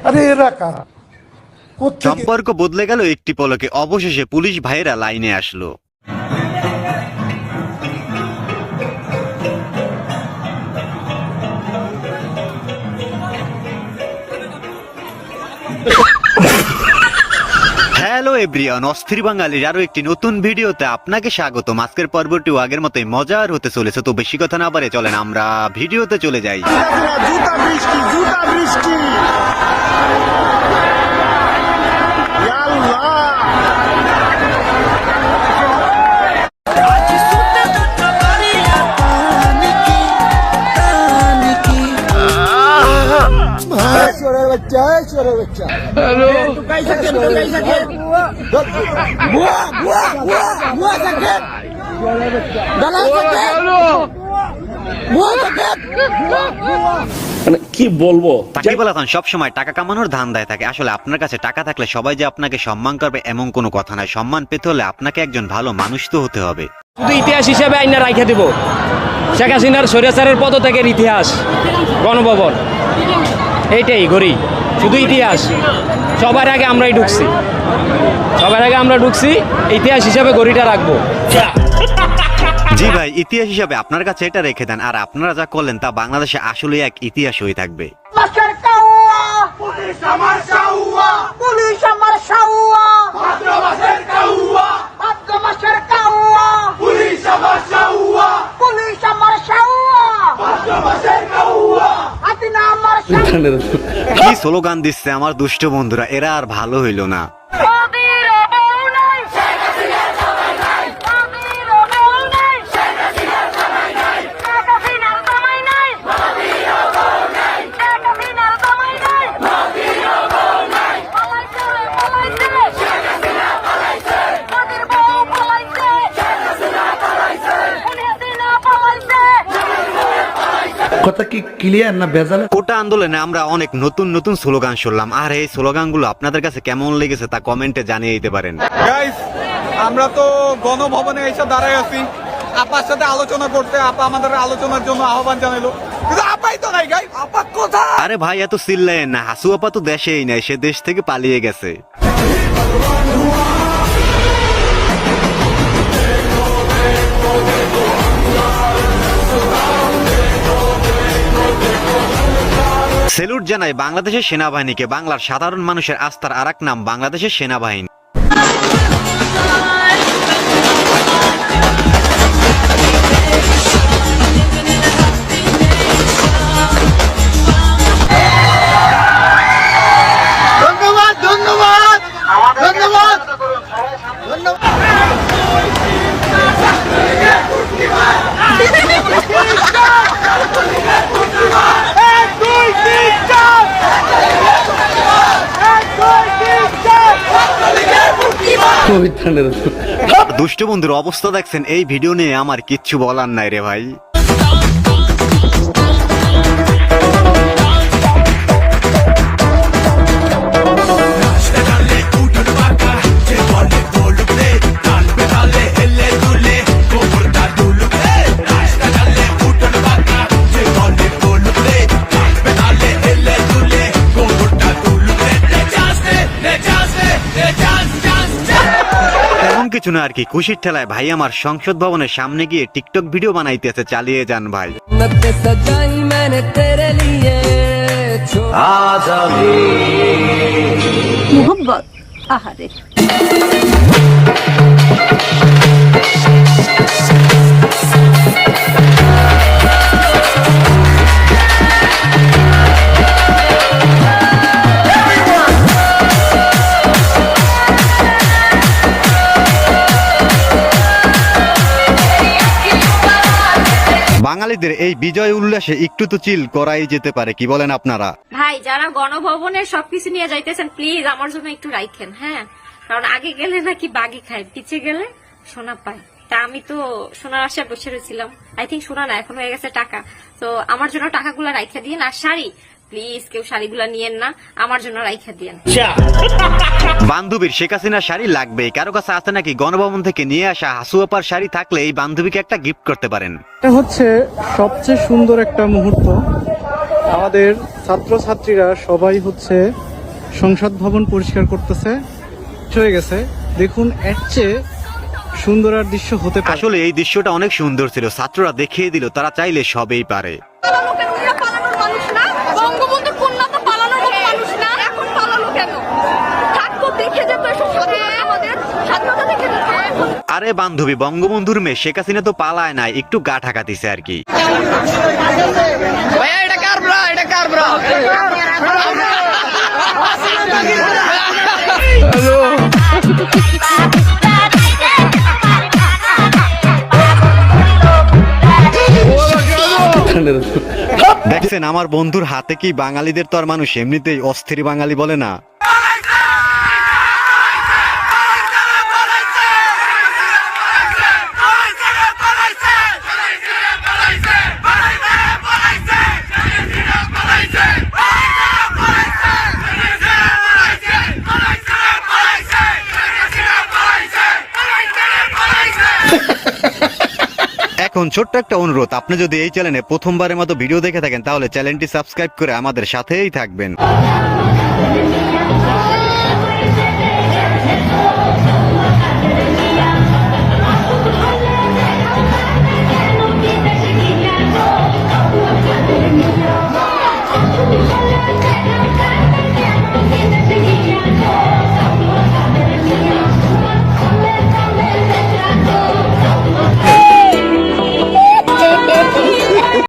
আরে এরা কারা? সম্পর্ক বদলে গেল একটি পলকে, অবশেষে পুলিশ ভাইয়েরা লাইনে আসলো। হ্যালো এভরিওয়ান, অস্থির বাঙালির আরো একটি নতুন ভিডিওতে আপনাকে স্বাগতম। আজকের পর্বটিও আগের মতোই মজার হতে চলেছে, তো বেশি কথা না বাড়ে চলেন আমরা ভিডিওতে চলে যাই। মানে কি বলবো, সাকিব আল হাসান সবসময় টাকা কামানোর ধান্দায় থাকে। আসলে আপনার কাছে টাকা থাকলে সবাই যে আপনাকে সম্মান করবে এমন কোনো কথা নয়। সম্মান পেতে হলে আপনাকে একজন ভালো মানুষ তো হতে হবে। শুধু ইতিহাস হিসেবে আইনা রাইখা দিব শেখ হাসিনার স্বৈরাচারের পদত্যাগের ইতিহাস, গণভবন, এইটাই গড়ি। শুধু ইতিহাস, সবার আগে আমরা ঢুকছি, ইতিহাস হিসেবে গড়িটা রাখবো। জি ভাই, ইতিহাস হিসাবে আপনার কাছে এটা রেখে দেন। আর আপনারা যা করলেন তা বাংলাদেশে আসলে এক ইতিহাস হয়ে থাকবে। কি স্লোগান দিচ্ছে আমার দুষ্ট বন্ধুরা, এরা আর ভালো হইল না। কথা কি ক্লিয়ার না ভেজাল? কোটা আন্দোলনে আমরা অনেক নতুন নতুন স্লোগান শুনলাম, আর এই স্লোগানগুলো আপনাদের কাছে কেমন লেগেছে তা কমেন্টে জানিয়ে দিতে পারেন। গাইস, আমরা তো গণভবনে এসে দাঁড়াই আছি আপার সাথে আলোচনা করতে। আপা আমাদের আলোচনার জন্য আহ্বান জানাইলো, কিন্তু আপাই তো নাই। গাইস, আপা কোথায়? আরে ভাই, এত চিল্লেন না। হাসু আপা তো দেশেই নাই, সে দেশ থেকে পালিয়ে গেছে। সেলুট জানাই বাংলাদেশের সেনাবাহিনীকে। বাংলার সাধারণ মানুষের আস্থার আরেক নাম বাংলাদেশের সেনাবাহিনী। দুষ্ট বন্ধুর অবস্থা দেখছেন, এই ভিডিও নিয়ে আমার কিচ্ছু বলার নাই রে ভাই। কিছু না আর কি, খুশির ঠেলায় ভাই আমার সংসদ ভবনের সামনে গিয়ে টিকটক ভিডিও বানাইতেছে। চালিয়ে যান ভাই। মোহব্বত আহারে। বাঙালিদের এই বিজয় উল্লাসে একটু তো চিল করাই যেতে পারে, কি বলেন আপনারা? ভাই, যারা গণভবনের সবকিছু নিয়ে যাইতেছেন প্লিজ আমার জন্য একটু রাখেন, হ্যাঁ? কারণ আগে গেলে নাকি বাঘে খায়, পিছে গেলে সোনা পায়। তা আমি তো সোনার আশায় বসে রয়েছিলাম। আই থিঙ্ক সোনা না, এখন হয়ে গেছে টাকা। তো আমার জন্য টাকাগুলো রাইখা দিন। আর শাড়ি প্লিজ কেউ শাড়িগুলা নিয়েন না, আমার জন্য রাইখা দিয়েন। বান্ধবীর শেখ হাসিনার শাড়ি লাগবে। কারো কাছে আছে নাকি গণভবন থেকে নিয়ে আসা হাসু আপার শাড়ি? থাকলে এই বান্ধবীকে একটা গিফট করতে পারেন। এটা হচ্ছে সবচেয়ে সুন্দর একটা মুহূর্ত। আমাদের ছাত্রছাত্রীরা সবাই হচ্ছে সংসদ ভবন পরিষ্কার করতেছে, হয়ে গেছে। দেখুন এর চেয়ে সুন্দর আর দৃশ্য হতে পারে। আসলে এই দৃশ্যটা অনেক সুন্দর ছিল, ছাত্ররা দেখিয়ে দিল তারা চাইলে সবেই পারে। বঙ্গবন্ধুর কন্যা তো পালানোর মতো মানুষ না, এখন পালানো কেন? থাকতো দেখে যেত এসব আমাদের স্বাধীনতা দেখে যেত। আরে বান্ধবী, বঙ্গবন্ধুর মেয়ে শেখ হাসিনা তো পালায় নাই, একটু গা ঢাকা দিছে আর কি। দেখছেন আমার বন্ধুর হাতে কি? বাঙালিদের তো আর মানুষ এমনিতেই অস্থির বাঙালি বলে না। এখন ছোট্ট একটা অনুরোধ, আপনি যদি এই চ্যানেলে প্রথমবারের মতো ভিডিও দেখে থাকেন তাহলে চ্যানেলটি সাবস্ক্রাইব করে আমাদের সাথেই থাকবেন।